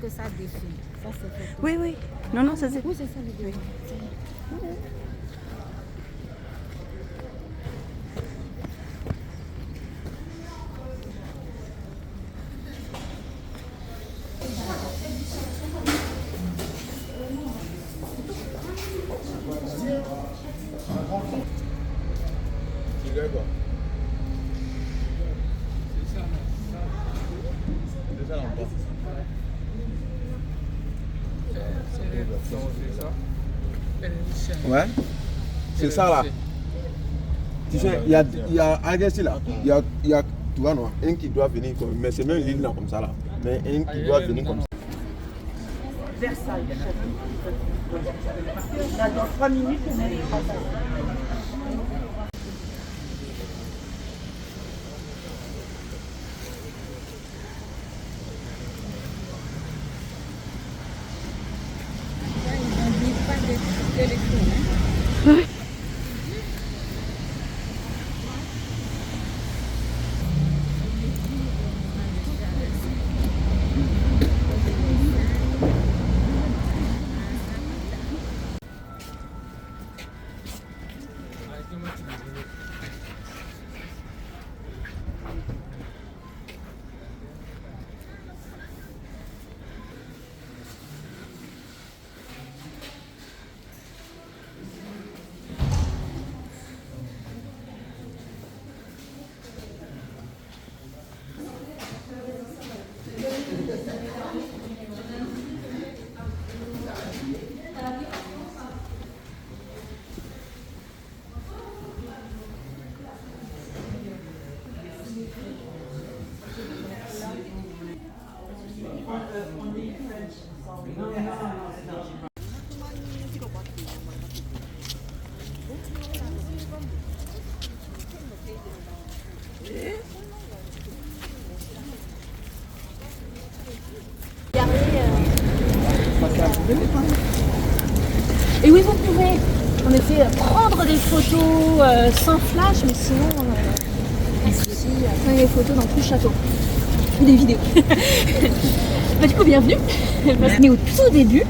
que ça défile. Ça, c'est photo. Oui, oui. Non, non, ça c'est... Oui, c'est ça le devant. Ouais, c'est ça là. Tu sais, il y a Agassi là, il y a, tu vois, non, un qui doit venir, mais c'est même l'île là comme ça là, mais un qui doit venir comme ça. Versailles. Là, dans 3 minutes, on est Oui. Et oui, vous pouvez en effet prendre des photos sans flash, mais sinon, pas de souci, prenez des photos dans tout le château. Ou des vidéos. Bah, du coup, bienvenue. Mais au tout début,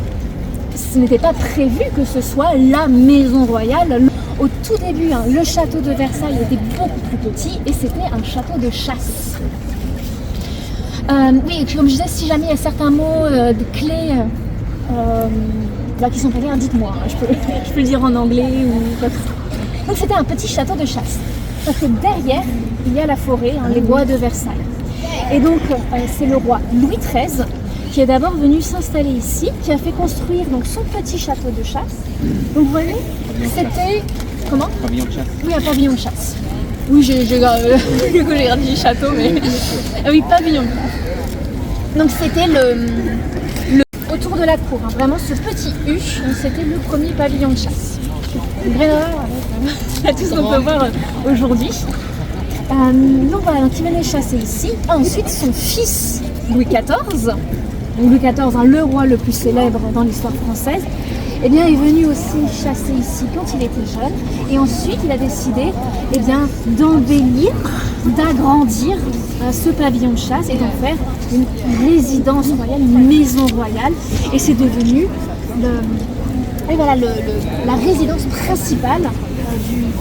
ce n'était pas prévu que ce soit la maison royale. Au tout début, hein, le château de Versailles était beaucoup plus petit et c'était un château de chasse. Oui, et puis comme je disais, si jamais il y a certains mots de clés qui sont pas clairs, dites-moi. Hein, je peux le dire en anglais ou quoi que ce soit. Donc c'était un petit château de chasse. Parce que derrière, il y a la forêt, hein, les bois de Versailles. Et donc, c'est le roi Louis XIII qui est d'abord venu s'installer ici, qui a fait construire donc, son petit château de chasse. Donc vous voyez, c'était... Comment ? Pavillon de chasse. Oui, un pavillon de chasse. Oui, j'ai regardé du château, mais... Ah oui, pavillon de chasse. Donc c'était le autour de la cour, hein. Vraiment ce petit U, c'était le premier pavillon de chasse. Une vraie erreur avec tout ce qu'on peut voir aujourd'hui. Donc voilà, donc il venait chasser ici. Ensuite, son fils Louis XIV, donc Louis XIV, hein, le roi le plus célèbre dans l'histoire française, eh bien, est venu aussi chasser ici quand il était jeune. Et ensuite, il a décidé eh bien, d'embellir, d'agrandir ce pavillon de chasse et d'en faire une résidence royale, une maison royale. Et c'est devenu la résidence principale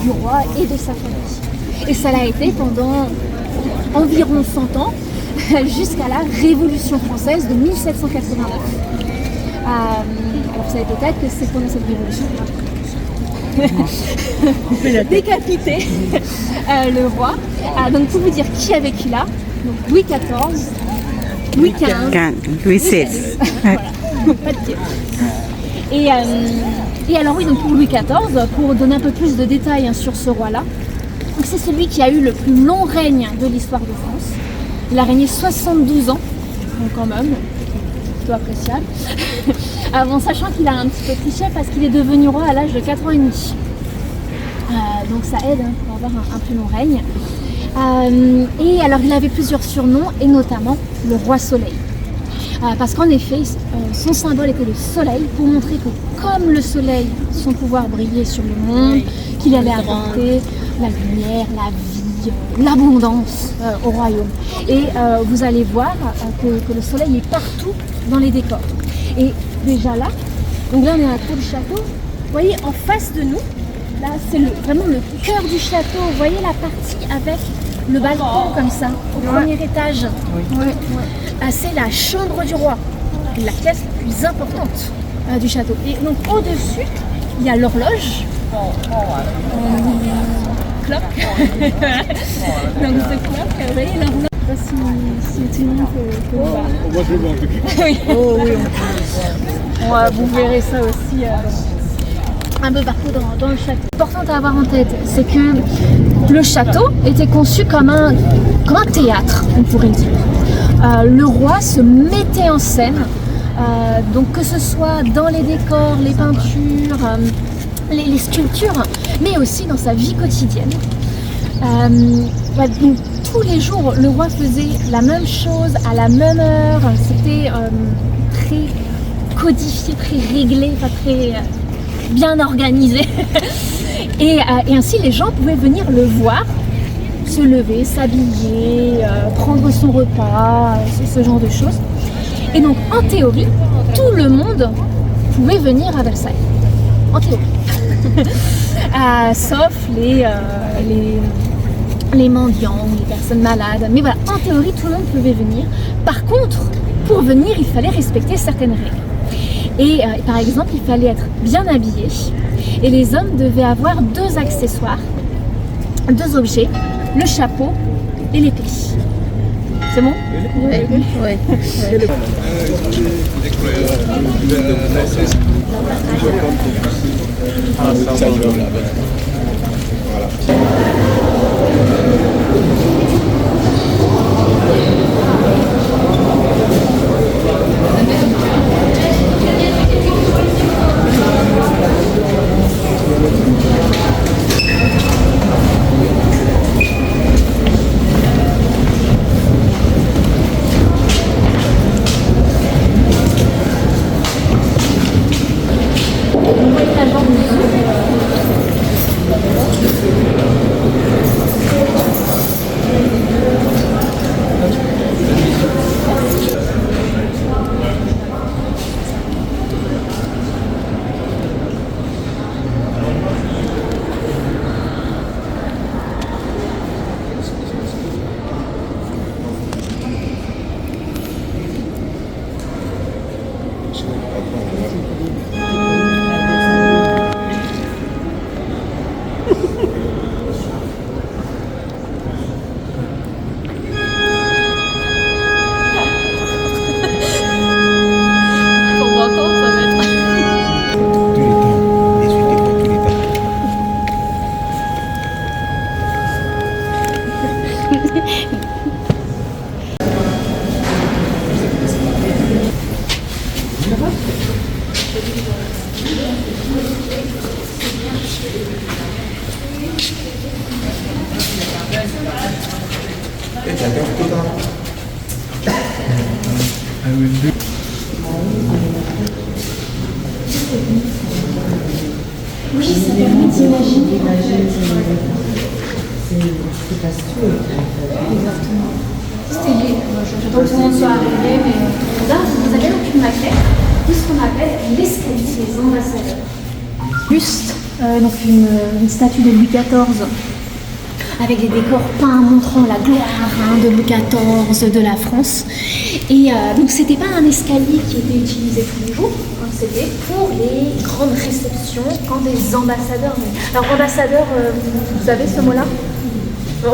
du roi et de sa famille. Et ça l'a été pendant environ 100 ans, jusqu'à la Révolution française de 1789. Alors vous savez peut-être que c'est pendant cette révolution qu'il a décapité le roi. Donc pour vous dire qui a vécu là, donc Louis XIV, Louis XV, Louis XVI. Voilà, pas de pied. Et alors oui, donc pour Louis XIV, pour donner un peu plus de détails hein, sur ce roi-là, c'est celui qui a eu le plus long règne de l'histoire de France. Il a régné 72 ans, donc quand même, plutôt appréciable. Avant, sachant qu'il a un petit peu triché parce qu'il est devenu roi à l'âge de 4 ans et demi. Donc ça aide hein, pour avoir un plus long règne. Et alors il avait plusieurs surnoms, et notamment le roi soleil. Parce qu'en effet, son symbole était le soleil, pour montrer que comme le soleil, son pouvoir brillait sur le monde, qu'il allait apporter la lumière, la vie, l'abondance au royaume. Et vous allez voir que le soleil est partout dans les décors. Et déjà là, donc là on est à la cour du château, vous voyez en face de nous, là c'est vraiment le cœur du château, vous voyez la partie avec le balcon comme ça, au premier étage. Ouais. C'est la chambre du roi, la pièce la plus importante du château. Et donc au-dessus, il y a l'horloge. Clock. Donc ce clock, vous voyez l'horloge. Je ne sais pas si tout le monde peut voir. Moi je le vois en tout cas. Oui. Oh, oui. Vous verrez ça aussi un peu partout dans le château. Important à avoir en tête, c'est que le château était conçu comme un théâtre, on pourrait dire. Le roi se mettait en scène, donc que ce soit dans les décors, les peintures, les sculptures, mais aussi dans sa vie quotidienne. Donc, tous les jours, le roi faisait la même chose à la même heure. C'était très codifié, très réglé, très bien organisé. et ainsi, les gens pouvaient venir le voir, se lever, s'habiller, prendre son repas, ce genre de choses. Et donc, en théorie, tout le monde pouvait venir à Versailles. En théorie. Sauf les mendiants ou les personnes malades. Mais voilà, en théorie, tout le monde pouvait venir. Par contre, pour venir, il fallait respecter certaines règles. Et par exemple, il fallait être bien habillé. Et les hommes devaient avoir 2 accessoires, 2 objets, le chapeau et l'épée. C'est bon? Oui. Oui, ça permet d'imaginer. C'est fastueux. Exactement. C'était j'attends que tout le monde soit arrivé, mais là, vous avez donc une maquette de ce qu'on appelle l'escalier des ambassadeurs. Buste, donc une statue de Louis XIV avec des décors peints montrant la gloire de Louis XIV, de la France. Et donc c'était pas un escalier qui était utilisé tous les jours, hein, c'était pour les grandes réceptions quand des ambassadeurs venaient. Alors ambassadeur, vous avez ce mot-là?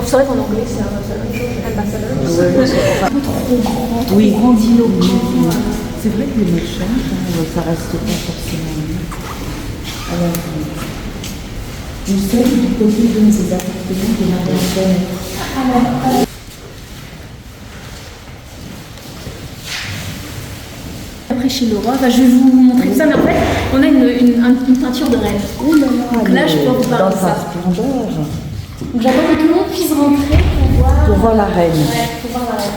C'est vrai qu'en anglais c'est la même chose, ambassadeur. Un peu trop grand, trop grandiloquent. C'est vrai que les mots changent, ça reste pas forcément. Alors, nous sommes du côté de ces appartements de Marie-Antoinette. Après chez le roi, je vais vous montrer ça, mais en fait on a une peinture de reine. Oh là là, donc là je peux vous parler de ça. Dans sa splendeur. Donc j'attends que tout le monde puisse rentrer Pour voir la reine. Ouais, pour voir la reine.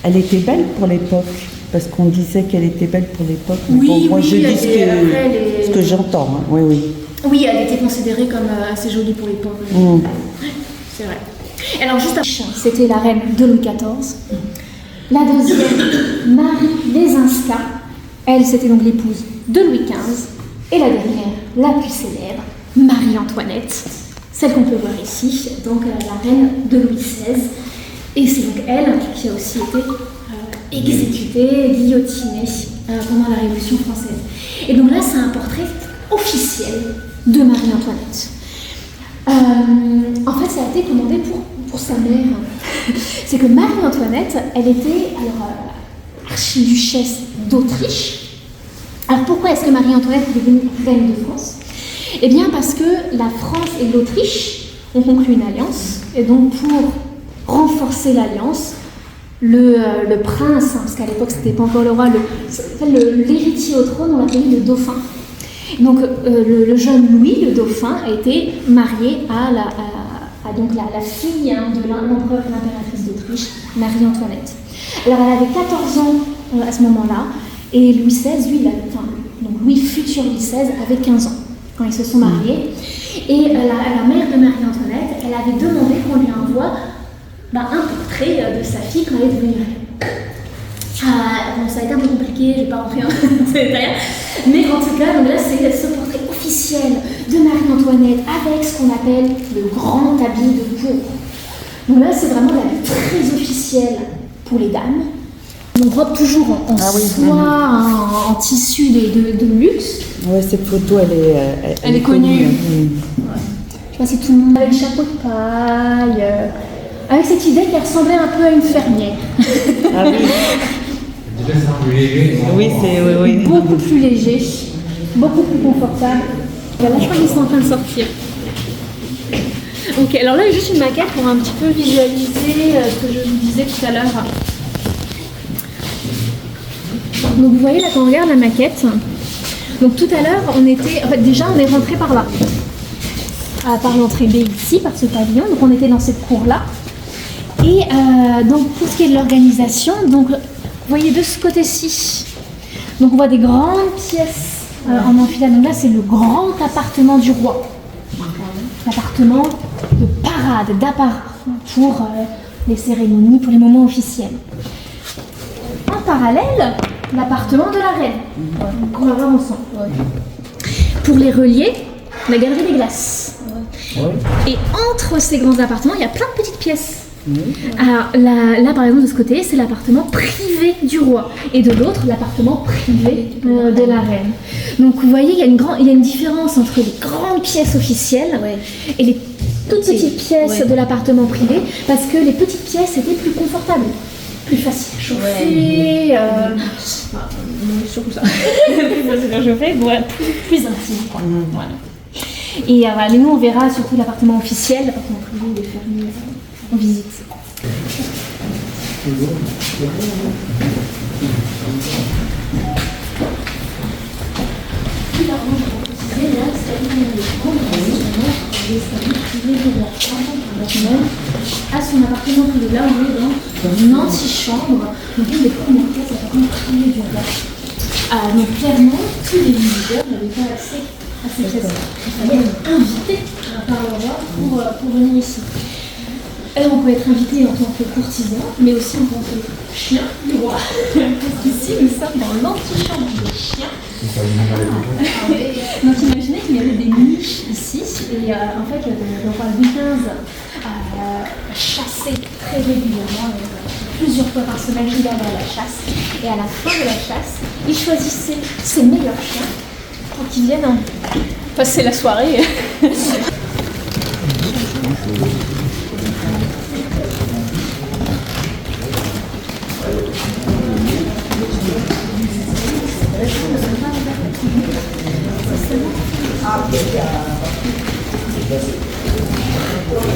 Elle était belle pour l'époque, parce qu'on disait qu'elle était belle pour l'époque. Oui, bon, moi oui, je dis ce ce que j'entends. Hein. Oui, oui. Oui, elle était considérée comme assez jolie pour les pauvres. Mm. C'est vrai. Alors juste après, c'était la reine de Louis XIV. La deuxième, Marie Lesinska. Elle, c'était donc l'épouse de Louis XV. Et la dernière, la plus célèbre, Marie-Antoinette, celle qu'on peut voir ici, donc la reine de Louis XVI. Et c'est donc elle qui a aussi été exécutée, guillotinée pendant la Révolution française. Et donc là, c'est un portrait officiel de Marie-Antoinette. En fait, ça a été commandé pour sa mère. C'est que Marie-Antoinette, elle était archiduchesse d'Autriche. Alors pourquoi est-ce que Marie-Antoinette est devenue reine de France? Eh bien parce que la France et l'Autriche ont conclu une alliance, et donc pour renforcer l'alliance, le prince, parce qu'à l'époque c'était pas encore le roi, l'héritier au trône, on l'appelait le dauphin. Donc le jeune Louis, le dauphin, a été marié à la fille de l'empereur et l'impératrice d'Autriche, Marie-Antoinette. Alors elle avait 14 ans à ce moment-là, et Louis XVI, lui, donc Louis futur Louis XVI, avait 15 ans quand ils se sont mariés. Et la mère de Marie-Antoinette, elle avait demandé qu'on lui envoie un portrait de sa fille quand elle est devenue reine. Bon, ça a été un peu compliqué, je ne vais pas rentrer dans ces détails, mais en tout cas, donc là, c'est ce portrait officiel de Marie-Antoinette avec ce qu'on appelle le grand habit de pourpre. Donc là, c'est vraiment l'habit très officiel pour les dames. Donc robe toujours en soie, en tissu de luxe. Ouais, cette photo, elle est connue. Ouais. Je sais pas si tout le monde avec le chapeau de paille, avec cette idée qu'elle ressemblait un peu à une fermière. Ah oui. Oui, oui. Beaucoup plus léger, beaucoup plus confortable. Là, je crois qu'ils sont en train de sortir. Ok, alors là, juste une maquette pour un petit peu visualiser ce que je vous disais tout à l'heure. Donc vous voyez là quand on regarde la maquette, donc tout à l'heure on était, en fait déjà on est rentré par là, par l'entrée B ici, par ce pavillon, donc on était dans cette cour là. Et donc pour ce qui est de l'organisation, donc vous voyez de ce côté-ci, donc on voit des grandes pièces en enfilade, donc là c'est le grand appartement du roi, l'appartement de parade, d'apparat pour les cérémonies, pour les moments officiels. En parallèle, l'appartement de la reine, qu'on va voir ensemble. Pour les relier, la galerie des glaces. Et entre ces grands appartements, il y a plein de petites pièces. Alors là, par exemple, de ce côté, c'est l'appartement privé du roi. Et de l'autre, l'appartement privé de la reine. Donc vous voyez, il y a une différence entre les grandes pièces officielles et les toutes petites pièces de l'appartement privé, parce que les petites pièces étaient plus confortables. Plus facile à chauffer, surtout ça, plus facile à chauffer, plus intime. Voilà. Et mais nous on verra surtout l'appartement officiel, l'appartement privé, il est fermé en visite. À son appartement privé, là on est dans une antichambre, donc une des premières pièces appartement privé du roi. Donc clairement, tous les visiteurs n'avaient pas accès à ces pièces. Il fallait être invité par le roi pour venir ici. Alors on peut être invité en tant que courtisan, mais aussi en tant que chien du roi. Parce qu'ici nous sommes dans l'antichambre des chiens. Donc imaginez qu'il y avait des niches ici, et en fait le roi Louis XV chassait très régulièrement, plusieurs fois par semaine il allait à la chasse, et à la fin de la chasse, il choisissait ses meilleurs chiens pour qu'ils viennent passer la soirée.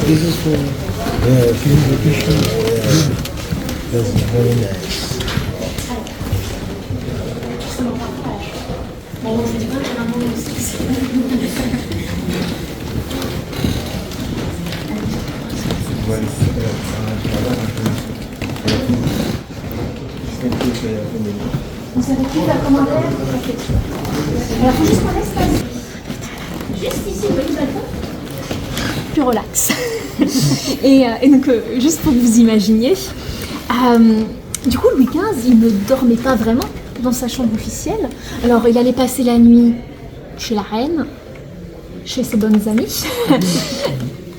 This is for film location. That's very nice. Vous avez plus de commentaires? Alors, faut juste qu'on laisse passer. juste ici, vous voyez le balcon, plus relax. et donc, juste pour que vous imaginiez, du coup, Louis XV, il ne dormait pas vraiment dans sa chambre officielle. Alors, il allait passer la nuit chez la reine, chez ses bonnes amies,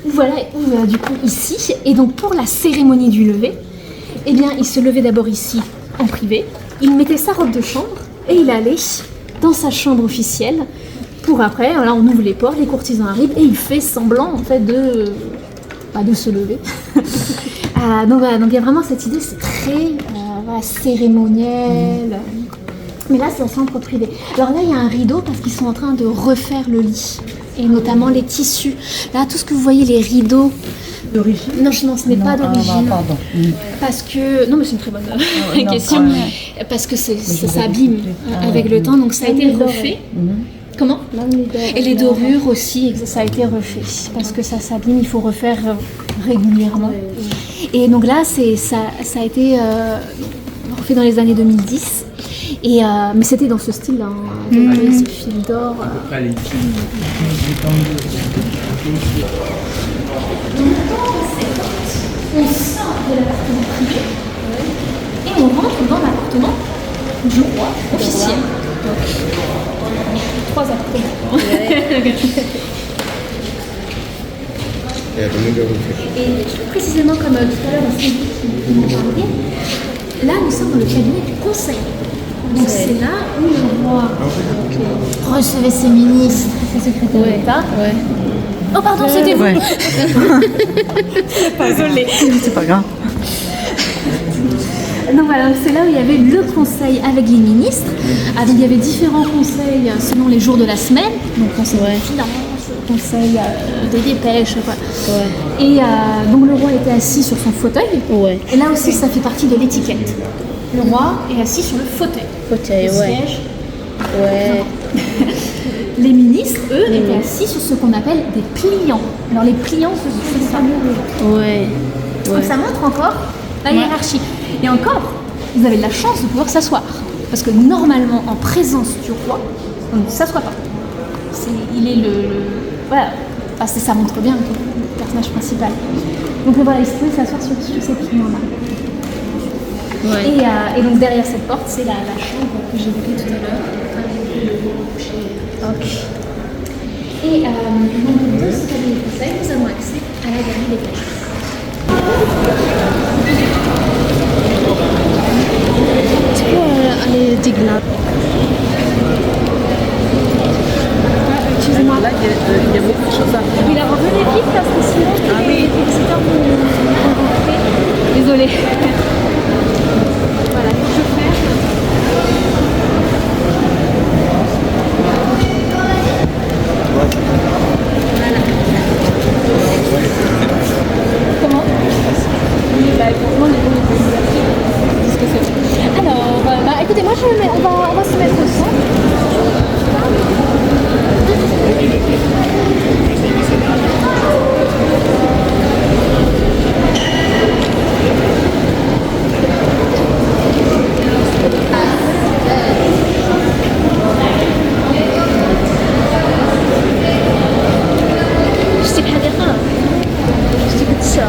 voilà, ou du coup ici. Et donc, pour la cérémonie du lever, eh bien, il se levait d'abord ici, en privé. Il mettait sa robe de chambre et il allait dans sa chambre officielle. Pour après, voilà, on ouvre les portes, les courtisans arrivent et il fait semblant en fait de se lever. Donc voilà, donc il y a vraiment cette idée, c'est très voilà, cérémoniel. Mais là, c'est un centre privé. Alors là, il y a un rideau parce qu'ils sont en train de refaire le lit. Et notamment les tissus. Là, tout ce que vous voyez, les rideaux. D'origine? Non, ce n'est pas d'origine. Pardon. Parce que... Non, mais c'est une très bonne question. Parce que ça s'abîme avec le temps. Donc ça a été refait. Comment? Et les dorures aussi, ça a été refait. Parce que ça s'abîme, il faut refaire régulièrement. Et donc là, ça a été refait dans les années 2010. Mais c'était dans ce style-là, avec ce fil d'or. On sort de l'appartement privé et on rentre dans l'appartement du roi officiel. Donc, 3 appartements. Et plus précisément comme tout à l'heure dans ce livre qui nous parlait, là nous sommes dans le cabinet du conseil. Donc c'est là où le roi recevait ses ministres, ses secrétaires d'État. Oh pardon, c'était vous. Désolée. C'est pas grave. Donc voilà, c'est là où il y avait le conseil avec les ministres. Donc il y avait différents conseils selon les jours de la semaine. Donc conseil de finance, conseil des dépêches. Et donc le roi était assis sur son fauteuil. Et là aussi, ça fait partie de l'étiquette. Le roi est assis sur le fauteuil. Le siège. Les ministres, eux, étaient assis sur ce qu'on appelle des pliants. Alors les pliants, c'est ça. Donc ça montre encore la hiérarchie. Et encore, vous avez de la chance de pouvoir s'asseoir. Parce que normalement, en présence du roi, on ne s'assoit pas. Il est voilà. Ça montre bien le personnage principal. Donc voilà, il pouvait s'asseoir sur ces pliants-là. Et donc derrière cette porte, c'est la chambre que j'évoquais tout à l'heure. Et donc de ce cabinet de conseil, nous avons accès à la galerie des glaces. Tu peux aller dignar. Excusez-moi. Là, il y a beaucoup de choses à faire. Oui, là, revenez vite parce que sinon les visiteurs vont rentrer. Désolée. Voilà, je ferme. Voilà. Comment? Oui, franchement, les bons disent que c'est. Alors, écoutez, moi, on va se mettre au centre. Je sais pas dire ça. Je sais pas de ça.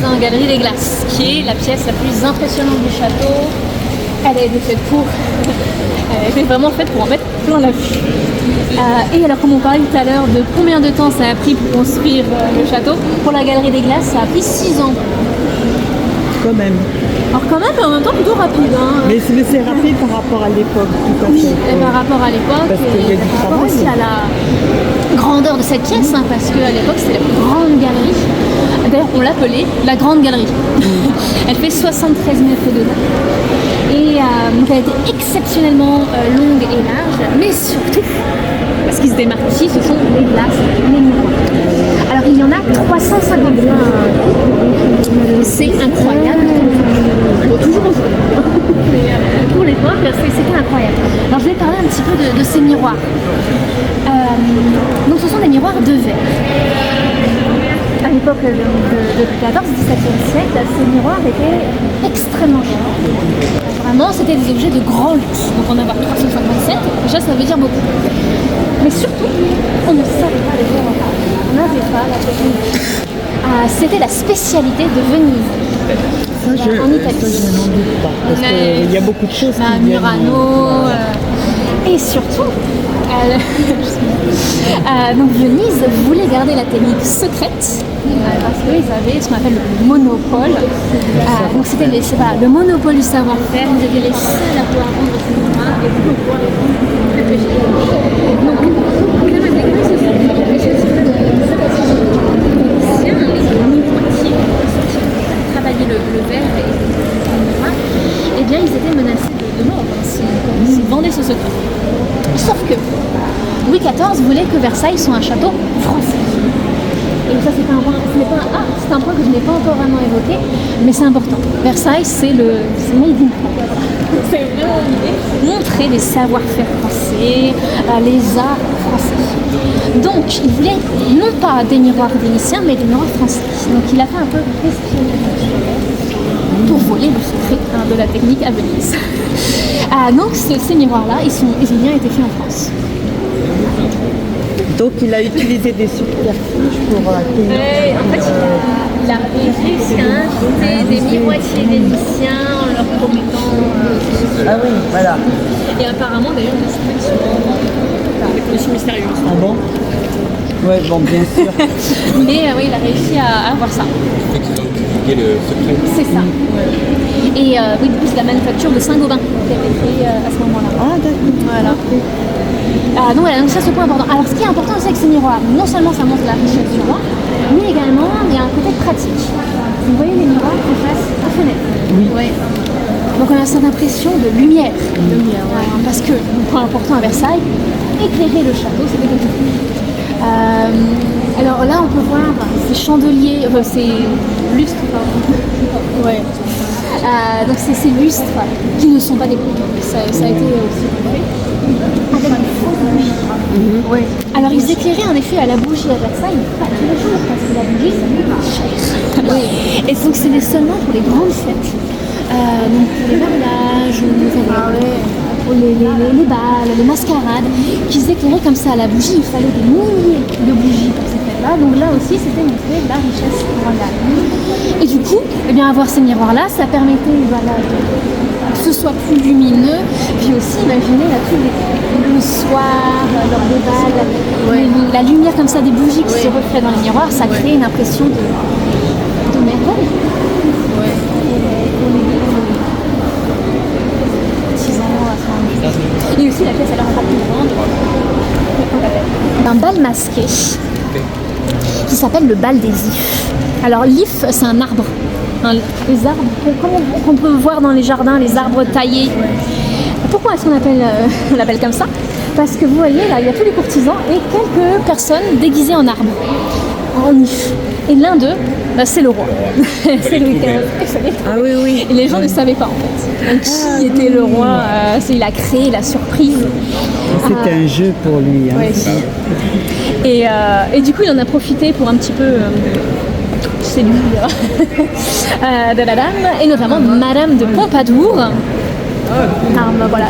Dans la galerie des glaces, qui est la pièce la plus impressionnante du château. Elle a été faite elle a été vraiment faite pour en mettre plein la vue. Et alors, comme on parlait tout à l'heure de combien de temps ça a pris pour construire le château, pour la galerie des glaces, ça a pris 6 ans. Quand même. Alors quand même, mais en même temps plutôt rapide. Hein. Mais c'est rapide par rapport à l'époque. Oui, et par rapport à l'époque, et par rapport aussi à la grandeur de cette pièce, hein, parce qu'à l'époque c'était la plus grande galerie. D'ailleurs, on l'appelait la Grande Galerie. Elle fait 73 mètres de long. Et donc elle était exceptionnellement longue et large, mais surtout, ce qui se démarque ici, ce sont les glaces, les miroirs. Alors il y en a 350 glaces. C'est incroyable. Toujours pour l'époque, c'était incroyable. Alors je vais parler un petit peu de ces miroirs. Donc ce sont des miroirs de verre. l'époque de Louis XIV, XVIIe siècle, ces miroirs étaient extrêmement chers. Vraiment, c'était des objets de grand luxe. Donc en avoir 357, déjà ça veut dire beaucoup. Mais surtout, on ne savait pas les faire en part. On n'avait pas la technique. C'était la spécialité de Venise. Ça, je n'en doute pas. Parce qu'il y a beaucoup de choses qui viennent... Murano, et surtout, donc Venise voulait garder la technique secrète parce qu'ils avaient ce qu'on appelle le monopole. Donc c'était le monopole du savoir-faire. Ils étaient les seuls à pouvoir vendre ces miroirs et pour pouvoir les vendre très peu cher. Donc quand même, ce sont des choses qui travailler le verre et le miroir, eh bien ils étaient menacés de mort s'ils vendaient ce secret. Sauf que Louis XIV voulait que Versailles soit un château français. Et ça c'est un point que je n'ai pas encore vraiment évoqué, mais c'est important. Versailles c'est made in France. C'est vraiment l'idée. Montrer les savoir-faire français, les arts français. Donc il voulait non pas des miroirs vénitiens, mais des miroirs français. Donc il a fait un peu d'espionnage pour voler le secret de la technique à Venise. Donc ces miroirs-là, ils ont bien été faits en France. Donc il a utilisé des subterfuges pour atteindre... En fait, il a réussi à inviter des miroitiers vénitiens en leur promettant... Ah oui, voilà. Et apparemment, d'ailleurs, des conditions mystérieuses. Ah bon? Ouais, bon, bien sûr. Mais oui, il a réussi à avoir ça. Le secret. C'est ça. Et oui, du coup, c'est la manufacture de Saint-Gobain qui a été créée à ce moment-là. Ah d'accord. Voilà. Donc ça c'est le point important. Alors ce qui est important aussi avec ces miroirs, non seulement ça montre la richesse du roi, mais également il y a un côté pratique. Vous voyez les miroirs qui passent aux fenêtres. Oui. Ouais. Donc on a cette impression de lumière. Parce que le point important à Versailles, éclairer le château, c'était compliqué. Alors là on peut voir ces chandeliers, ces lustres, ouais. Donc c'est ces lustres qui ne sont pas des bougies. Ça a été aussi fait avec des fausses bougies. Ouais. Alors ils éclairaient en effet à la bougie à Versailles, mais pas tous les jours parce que la bougie ça coûte cher. Oui. Et donc c'était seulement pour les grandes fêtes, donc pour les mariages, pour les balles, les mascarades, qu'ils éclairaient comme ça à la bougie. Il fallait des milliers de bougies pour ces fêtes-là. Donc là aussi c'était montrer la richesse royale. Et du coup, eh bien, avoir ces miroirs-là, ça permettait que ce soit plus lumineux, puis aussi imaginez le soir, lors des balles, la lumière comme ça des bougies qui se reflètent dans les miroirs, ça crée une impression de merveille. Et aussi la pièce elle est encore plus grande. Un bal masqué qui s'appelle le bal des ifs. Alors l'if c'est un arbre. Les arbres qu'on peut voir dans les jardins, les arbres taillés. Pourquoi est-ce qu'on l'appelle comme ça? Parce que vous voyez là, il y a tous les courtisans et quelques personnes déguisées en arbre, en if. Et l'un d'eux, c'est le roi. C'est Louis XV. Ah oui, oui. Et les gens ne savaient pas en fait. Donc, qui était le roi? Il a créé la surprise. C'était un jeu pour lui. Hein. Ouais. Et du coup, il en a profité pour un petit peu séduire de la dame, et notamment Madame de Pompadour. Voilà.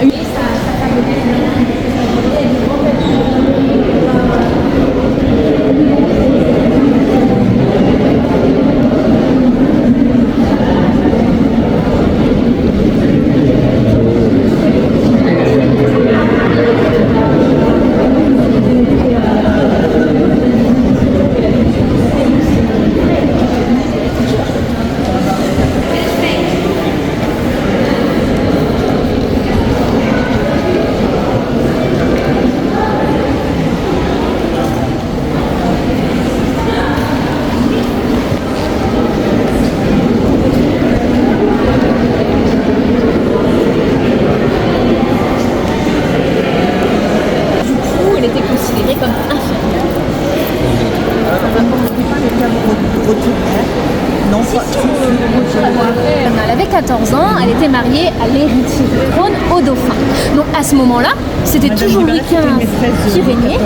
14 ans, elle était mariée à l'héritier du trône, au dauphin. Donc à ce moment-là, c'était toujours Louis XV qui régnait.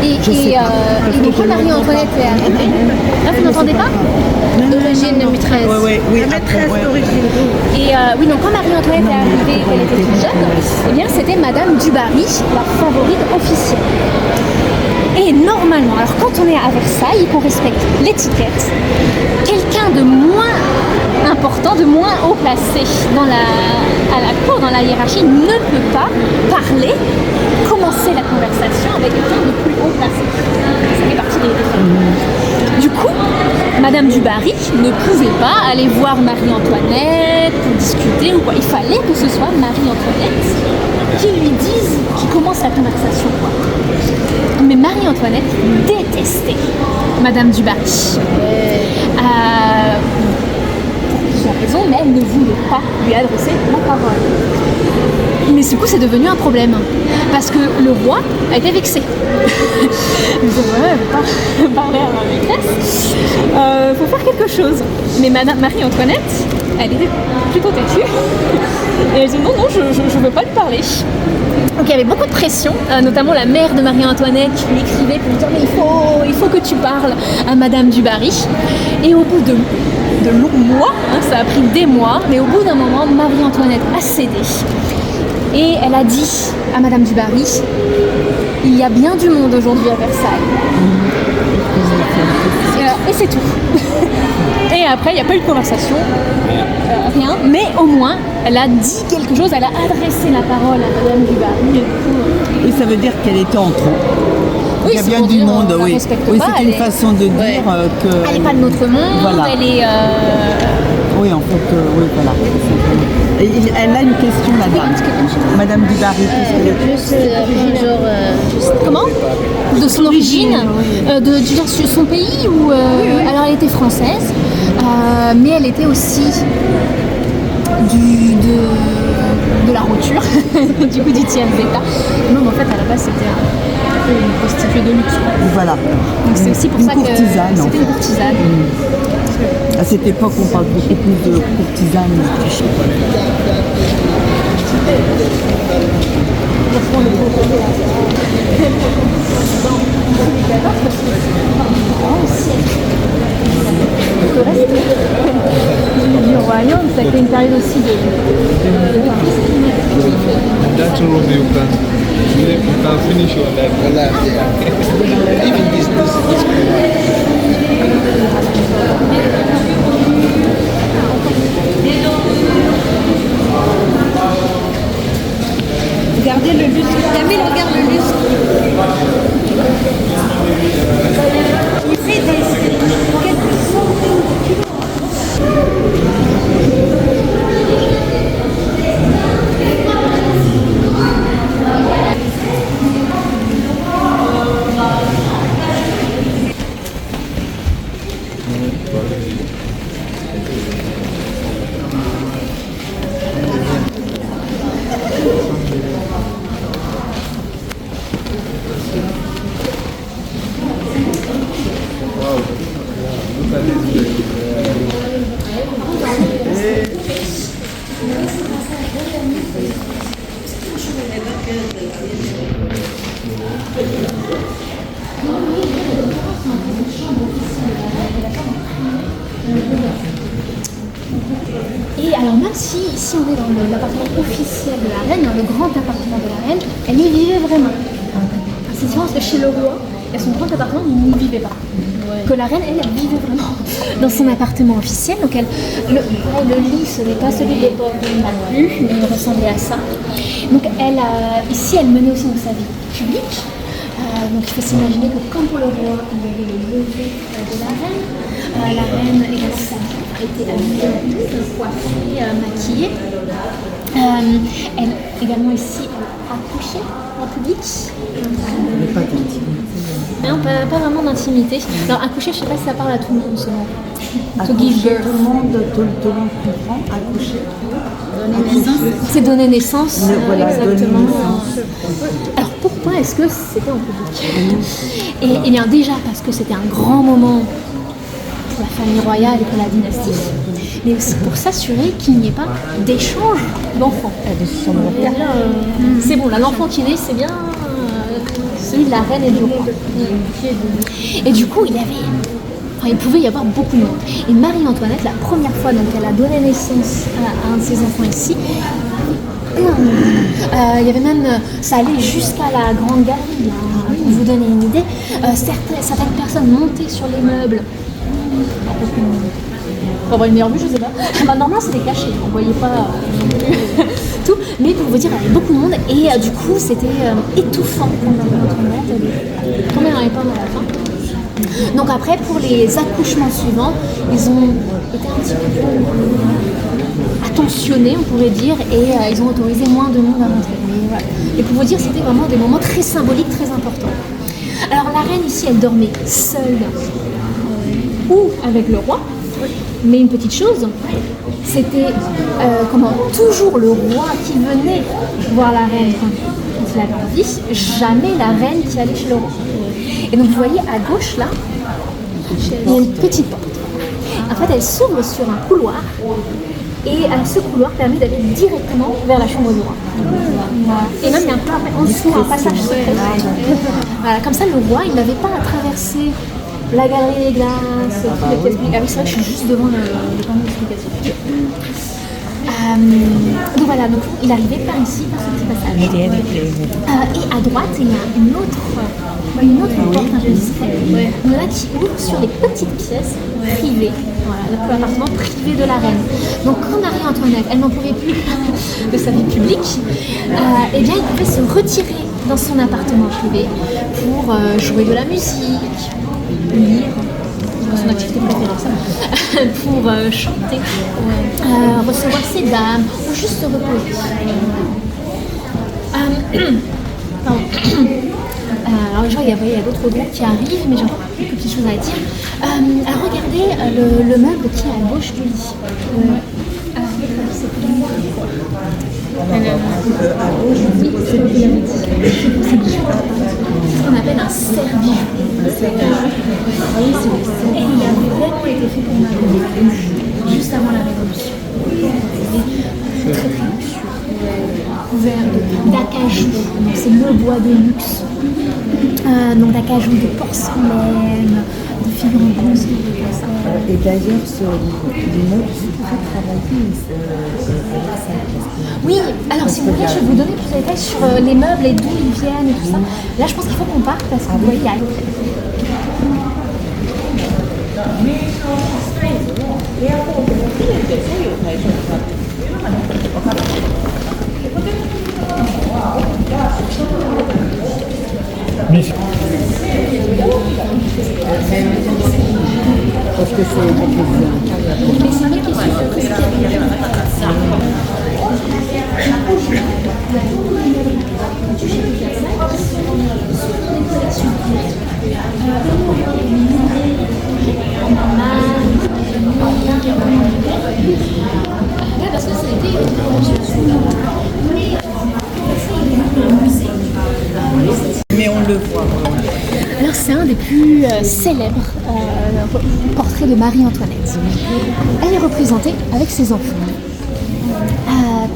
Et donc quand Marie-Antoinette est arrivée, là vous n'entendez pas? D'origine maîtresse. Oui, maîtresse d'origine. Et oui, donc quand Marie-Antoinette est arrivée, elle était toute jeune, eh bien c'était Madame du Barry, la favorite officielle. Et normalement, alors quand on est à Versailles, qu'on respecte l'étiquette, quelqu'un de moins important, de moins haut placé à la cour, dans la hiérarchie, ne peut pas parler, commencer la conversation avec quelqu'un de plus haut placé. Ça fait partie des règles. Du coup, Madame du Barry ne pouvait pas aller voir Marie-Antoinette pour discuter ou quoi. Il fallait que ce soit Marie-Antoinette qui lui dise, qui commence la conversation, quoi. Mais Marie-Antoinette détestait Madame du Barry. Pour plusieurs raisons, mais elle ne voulait pas lui adresser la parole. Mais du coup, c'est devenu un problème. Parce que le roi a été vexé. Il disait, ouais, elle veut pas parler à ma maîtresse. Faut faire quelque chose. Mais Marie-Antoinette, elle était plutôt têtue. Et elle disait, non, je veux pas lui parler. Donc il y avait beaucoup de pression, notamment la mère de Marie-Antoinette qui lui écrivait pour lui dire mais il faut que tu parles à Madame du Barry. Et au bout de longs mois, ça a pris des mois, mais au bout d'un moment, Marie-Antoinette a cédé. Et elle a dit à Madame du Barry, il y a bien du monde aujourd'hui à Versailles. Et c'est tout. Et après, il n'y a pas eu de conversation, rien. Mais au moins, elle a dit quelque chose, elle a adressé la parole à Madame du Barry. Et ça veut dire qu'elle était en trop. Oui, il y a bien du monde, oui. Oui, pas, c'est une façon de dire que... Elle n'est pas de notre monde, voilà. Elle est... Oui, en fait, oui, voilà. Et elle a une question, madame. Madame du Barry. Comment? De son origine, de son pays ou alors elle était française, mais elle était aussi de la roture, du coup du Tianzeta. Non, mais en fait à la base c'était une prostituée de luxe. Voilà. Donc c'est aussi pour une ça courtisane, que c'était une courtisane. À cette époque, on parle beaucoup plus de courtisanes. Le reste du royaume, ça a été une période aussi de That's a room you can finish your life. Even this Regardez le lustre. Camille, regarde le lustre. Il fait quelques centaines de kilos. Et alors même si on est dans l'appartement officiel de la reine, dans le grand appartement de la reine, elle y vivait vraiment. C'est différent parce que chez le roi, il y a son grand appartement, il n'y vivait pas. Que la reine, elle vivait vraiment dans son appartement officiel. Donc le lit, ce n'est pas celui de l'époque non plus, mais il ressemblait à ça. Donc ici, elle menait aussi sa vie publique. Donc il faut s'imaginer que comme pour le roi, il y avait le lever de la reine et la salle était habillée, coiffée, maquillée. Elle également ici accouchée en public. Mais pas d'intimité. Non, pas vraiment d'intimité. Alors accoucher, je ne sais pas si ça parle à tout le monde seulement. To Accoucher, give birth. tout le monde comprend. Accoucher. Donner naissance. C'est donner naissance. Voilà, Exactement. donner naissance. Alors pourquoi est-ce que c'était en public? Et bien déjà parce que c'était un grand moment pour la famille royale et pour la dynastie, mais aussi pour s'assurer qu'il n'y ait pas d'échange d'enfants. C'est bon, là l'enfant qui naît, c'est bien celui de la reine et du roi. Et du coup, il pouvait y avoir beaucoup de monde. Et Marie-Antoinette, la première fois donc, elle a donné naissance à un de ses enfants ici, il y avait même, ça allait jusqu'à la grande galerie, là, pour vous donner une idée. Certaines personnes montaient sur les meubles. Pour avoir une meilleure vue, je sais pas. Normalement, c'était caché, on ne voyait pas tout. Mais pour vous dire, il y avait beaucoup de monde et du coup, c'était étouffant pour Marie-Antoinette. Elle tombait dans les pommes à la fin. Donc après, pour les accouchements suivants, ils ont été un petit peu plus attentionnés, on pourrait dire, et ils ont autorisé moins de monde à rentrer. Mais, voilà. Et pour vous dire, c'était vraiment des moments très symboliques, très importants. Alors la reine ici, elle dormait seule ou avec le roi. Mais une petite chose, c'était toujours le roi qui venait voir la reine quand il avait envie, jamais la reine qui allait chez le roi. Et donc vous voyez à gauche là, il y a une petite porte. En fait, elle s'ouvre sur un couloir et ce couloir permet d'aller directement vers la chambre du roi. Voilà. Et même il y a un peu en dessous un passage secret. Voilà, comme ça le roi il n'avait pas à traverser la galerie des glaces, toutes les pièces. Ah oui, c'est vrai que je suis juste devant le panneau explicatif. Donc voilà, donc il arrivait par ici, par ce petit passage. Et à droite, il y a une autre porte un peu discrète, là qui ouvre sur les petites pièces privées, voilà, l'appartement privé de la reine. Donc quand Marie-Antoinette, elle n'en pouvait plus de sa vie publique, eh bien elle pouvait se retirer dans son appartement privé pour jouer de la musique, lire, son activité préférée, ça, pour chanter, recevoir ses dames ou juste se reposer. Pardon. Alors je vois, il y a d'autres groupes qui arrivent, mais j'ai encore quelques petites choses à dire. Alors regardez le meuble qui est à gauche du lit. C'est ce qu'on appelle un serre-bijou. Et il a vraiment été fait pour Marie, juste avant la Révolution. Très très luxueux. Couvert d'acajou, donc c'est le bois de luxe. Donc d'acajou, de porcelaine, de figures en bronze. Et d'ailleurs, les meubles sont très travaillés. Oui, alors si vous voulez, je vais vous donner plus de détails sur les meubles et d'où ils viennent et tout ça. Là, je pense qu'il faut qu'on parte parce que vous voyez, il y a Parce que c'est une question. Parce que ça a été mais on le voit. Alors c'est un des plus célèbres portraits de Marie-Antoinette. Elle est représentée avec ses enfants.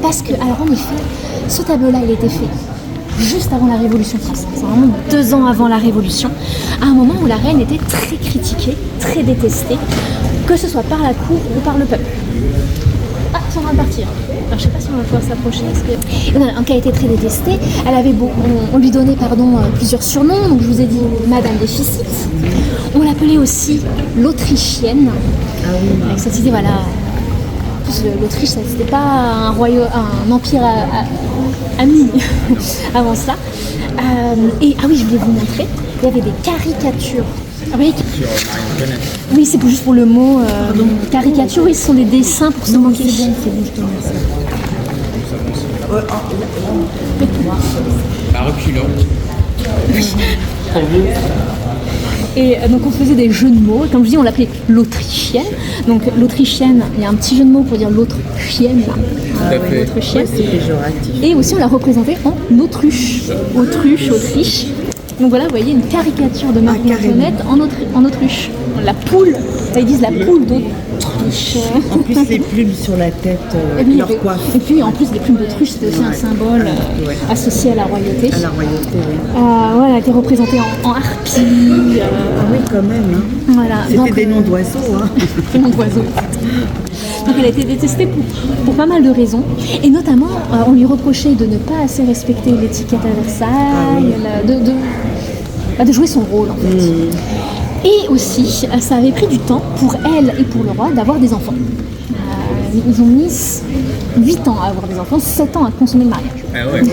Parce que, alors en effet, ce tableau-là, il a été fait juste avant la Révolution française, vraiment 2 ans avant la Révolution, à un moment où la reine était très critiquée, très détestée, que ce soit par la cour ou par le peuple. Ah, ils sont en train de partir. Alors je sais pas si on va pouvoir s'approcher parce que... Non, en cas, elle était très détestée. Elle avait on lui donnait plusieurs surnoms. Donc je vous ai dit Madame Déficit. On l'appelait aussi l'Autrichienne. Avec cette idée, voilà. En plus, l'Autriche, c'était pas un empire ami avant cela. Et ah oui, je voulais vous montrer. Il y avait des caricatures. Ah oui, oui, c'est juste pour le mot. Donc, caricature, oui, ce sont des dessins pour se moquer. La reculant. Et donc on faisait des jeux de mots, et comme je dis, on l'appelait l'Autrichienne. Donc l'Autrichienne, il y a un petit jeu de mots pour dire l'autre chienne, là. L'Autrichienne. C'est péjoratif. Et aussi on l'a représentée en autruche. Autruche, Autriche. Donc voilà, vous voyez une caricature de Marie-Antoinette en autruche. La poule, ils disent la poule d'autruche. En plus, les plumes sur la tête, leur coiffe. Et puis en plus, les plumes d'autruche, c'était aussi un symbole associé à la royauté. À la royauté, oui. Voilà, elle était représentée en harpie. Ah oui, quand même. Hein. Voilà. C'était des noms d'oiseaux. Hein. Des noms d'oiseaux. Donc elle a été détestée pour pas mal de raisons. Et notamment, on lui reprochait de ne pas assez respecter l'étiquette à Versailles, de jouer son rôle en fait. Et aussi, ça avait pris du temps pour elle et pour le roi d'avoir des enfants. Ils ont mis 8 ans à avoir des enfants, 7 ans à consommer le mariage. Ah ouais.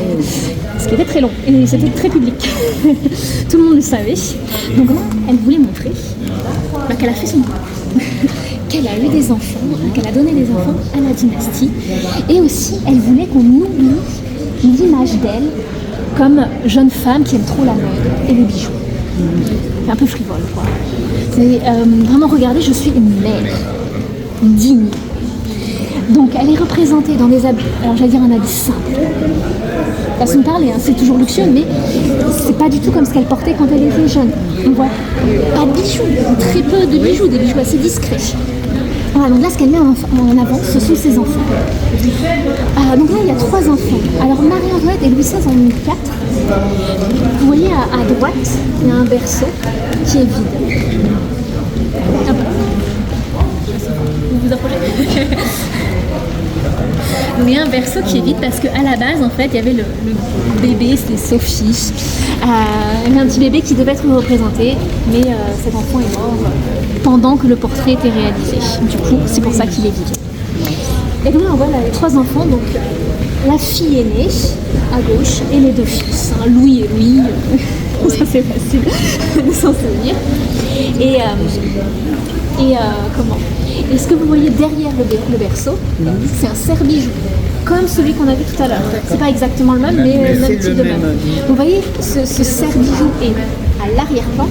Ce qui était très long et c'était très public. Tout le monde le savait. Donc là, elle voulait montrer qu'elle a fait son boulot. Qu'elle a eu des enfants, qu'elle a donné des enfants à la dynastie. Et aussi, elle voulait qu'on oublie l'image d'elle comme jeune femme qui aime trop la mode et les bijoux. C'est un peu frivole, quoi. C'est vraiment, regardez, je suis une mère digne. Donc, elle est représentée dans des habits, alors j'allais dire un habit simple. Façon de parler, hein, c'est toujours luxueux, mais c'est pas du tout comme ce qu'elle portait quand elle était jeune. On voit pas de bijoux, très peu de bijoux, des bijoux assez discrets. Voilà, donc là, ce qu'elle met en avant, ce sont ses enfants. Donc là, il y a 3 enfants. Alors, Marie-Antoinette et Louis XVI en ont 4. Vous voyez, à droite, il y a un berceau qui est vide. Hop. Vous vous approchez. Donc il y a un berceau qui est vide parce qu'à la base, en fait, il y avait le bébé, c'était Sophie. Il y avait un petit bébé qui devait être représenté, mais cet enfant est mort pendant que le portrait était réalisé. Du coup, c'est pour ça qu'il est vide. Et donc là, on voit les 3 enfants, donc la fille aînée à gauche et les 2 fils, hein, Louis et Louis. Ça c'est facile de s'en souvenir. Et comment? Et ce que vous voyez derrière le berceau, c'est un serre-bijou, comme celui qu'on a vu tout à l'heure. C'est pas exactement le même, mais le même type de meuble. Vous voyez, ce serre-bijou est à l'arrière-plan,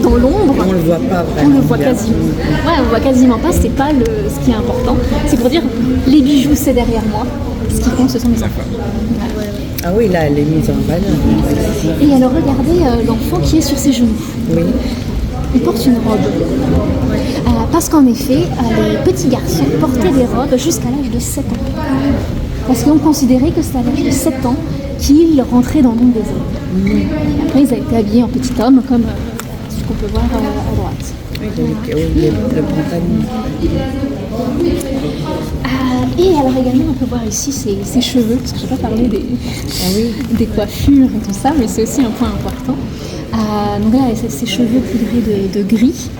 dans l'ombre. On le voit pas vraiment. On le voit quasiment. Ouais, on le voit quasiment pas. C'est pas ce qui est important. C'est pour dire les bijoux c'est derrière moi. Ce qui compte, ce sont mes enfants. Ah oui, là, elle est mise en valeur. Et alors, regardez l'enfant qui est sur ses genoux. Oui. Il porte une robe. Parce qu'en effet, les petits garçons portaient des robes jusqu'à l'âge de 7 ans. Parce qu'on considérait que c'était à l'âge de 7 ans qu'ils rentraient dans le monde des hommes. Après, ils avaient été habillés en petit homme, comme ce qu'on peut voir à droite. Oui, le pantalon. Et alors également, on peut voir ici ses cheveux, parce que je n'ai pas parlé des coiffures et tout ça, mais c'est aussi un point important. Donc là, ses cheveux poudrés de gris,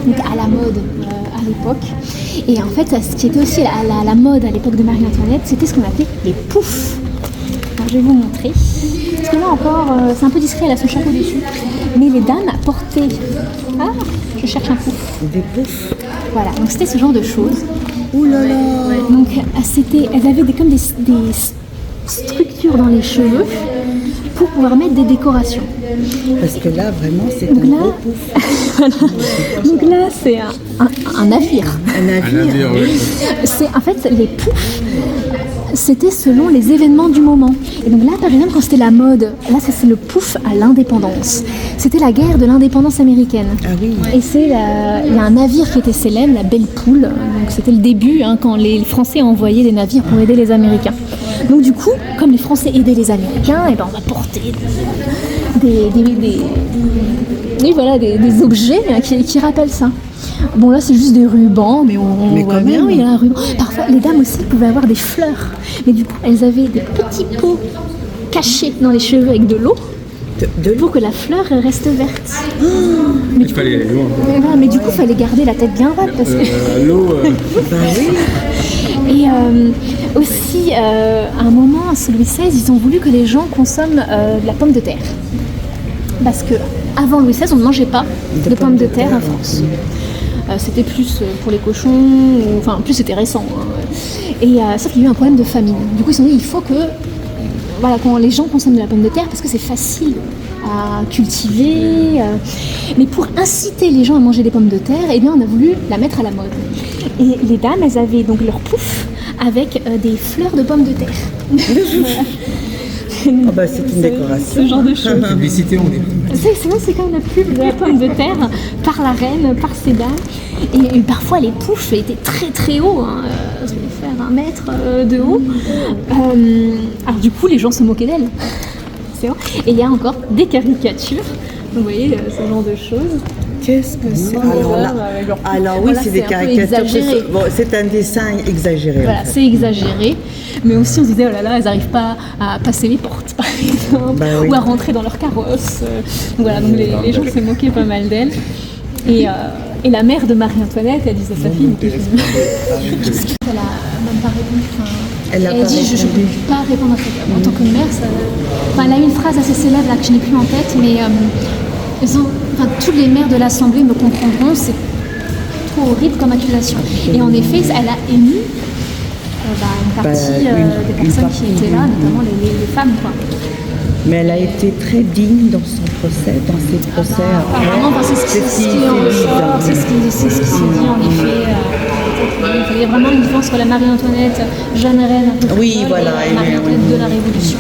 donc à la mode à l'époque. Et en fait, ce qui était aussi à la mode à l'époque de Marie-Antoinette, c'était ce qu'on appelait les poufs. Alors, je vais vous montrer. Parce que là encore, c'est un peu discret, elle a son chapeau dessus. Mais les dames portaient... Ah, je cherche un pouf. Des poufs. Voilà, donc c'était ce genre de choses. Ouh là là. Donc elles avaient comme des structures dans les cheveux pour pouvoir mettre des décorations. Parce que là, vraiment, c'est Donc un là, gros pouf. Donc là, c'est un navire. Un navire. oui. C'est en fait les poufs. C'était selon les événements du moment. Et donc là, par exemple, quand c'était la mode, là, c'est le pouf à l'indépendance. C'était la guerre de l'indépendance américaine. Ah oui. Et il y a un navire qui était célèbre, la Belle Poule. Donc c'était le début, quand les Français envoyaient des navires pour aider les Américains. Donc du coup, comme les Français aidaient les Américains, et ben on va porter des objets qui rappellent ça. Bon là c'est juste des rubans, mais on voit bien, il y a un ruban. Parfois les dames aussi pouvaient avoir des fleurs, mais du coup elles avaient des petits pots cachés dans les cheveux avec de l'eau pour que la fleur reste verte. Il fallait aller loin. Mais du coup il fallait garder la tête bien droite parce que... L'eau... Et aussi, à un moment, sous Louis XVI, ils ont voulu que les gens consomment de la pomme de terre. Parce que avant Louis XVI, on ne mangeait pas de pommes de terre en France. C'était plus pour les cochons, enfin, plus c'était récent. Et sauf qu'il y a eu un problème de famine. Du coup, ils se sont dit, il faut que quand les gens consomment de la pomme de terre, parce que c'est facile à cultiver. Mais pour inciter les gens à manger des pommes de terre, eh bien, on a voulu la mettre à la mode. Et les dames, elles avaient donc leur pouf avec des fleurs de pommes de terre. Oh bah, c'est une décoration. Ce genre de choses. Publicité, on est. C'est comme la pub de la pomme de terre par la reine, par ses dames. Et parfois les poufs étaient très très hauts, hein. Ça devait faire 1 mètre de haut. Alors du coup les gens se moquaient d'elle. C'est vrai. Et il y a encore des caricatures. Vous voyez ce genre de choses. Qu'est-ce que c'est alors oui, Voilà, c'est des un peu caricatures. exagéré. Bon, c'est un dessin exagéré. Voilà, en fait. c'est exagéré. Mais aussi on se disait, oh là là, elles n'arrivent pas à passer les portes, par exemple, Bah oui. ou à rentrer dans leur carrosse. Voilà, donc les gens se moquaient pas mal d'elle. Et la mère de Marie-Antoinette, elle disait à sa fille, mais elle a même pas répondu. Elle a Elle pas dit, je ne répondu. peux pas répondre à ça. En tant que mère, elle a une phrase assez célèbre là, que je n'ai plus en tête, mais toutes les mères de l'Assemblée me comprendront, c'est trop horrible comme accusation. Et en effet, elle a ému une partie des personnes qui étaient là, notamment les femmes. Quoi. Mais elle a été très digne dans son procès, dans ses procès. Apparemment, c'est ce qui en ressort, c'est ce qui s'est dit en effet. Il y a vraiment une différence entre la Marie-Antoinette, jeune reine, un peu Oui, folle, voilà, et la Marie-Antoinette de la Révolution.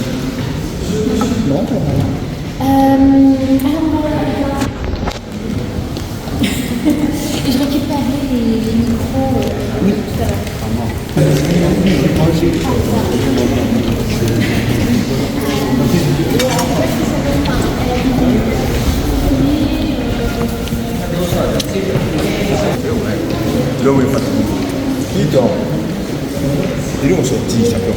Bon, Et je récupérerai les micros tout à l'heure. L'homme est fatigué. Il dort. Et nous on sortit chacun.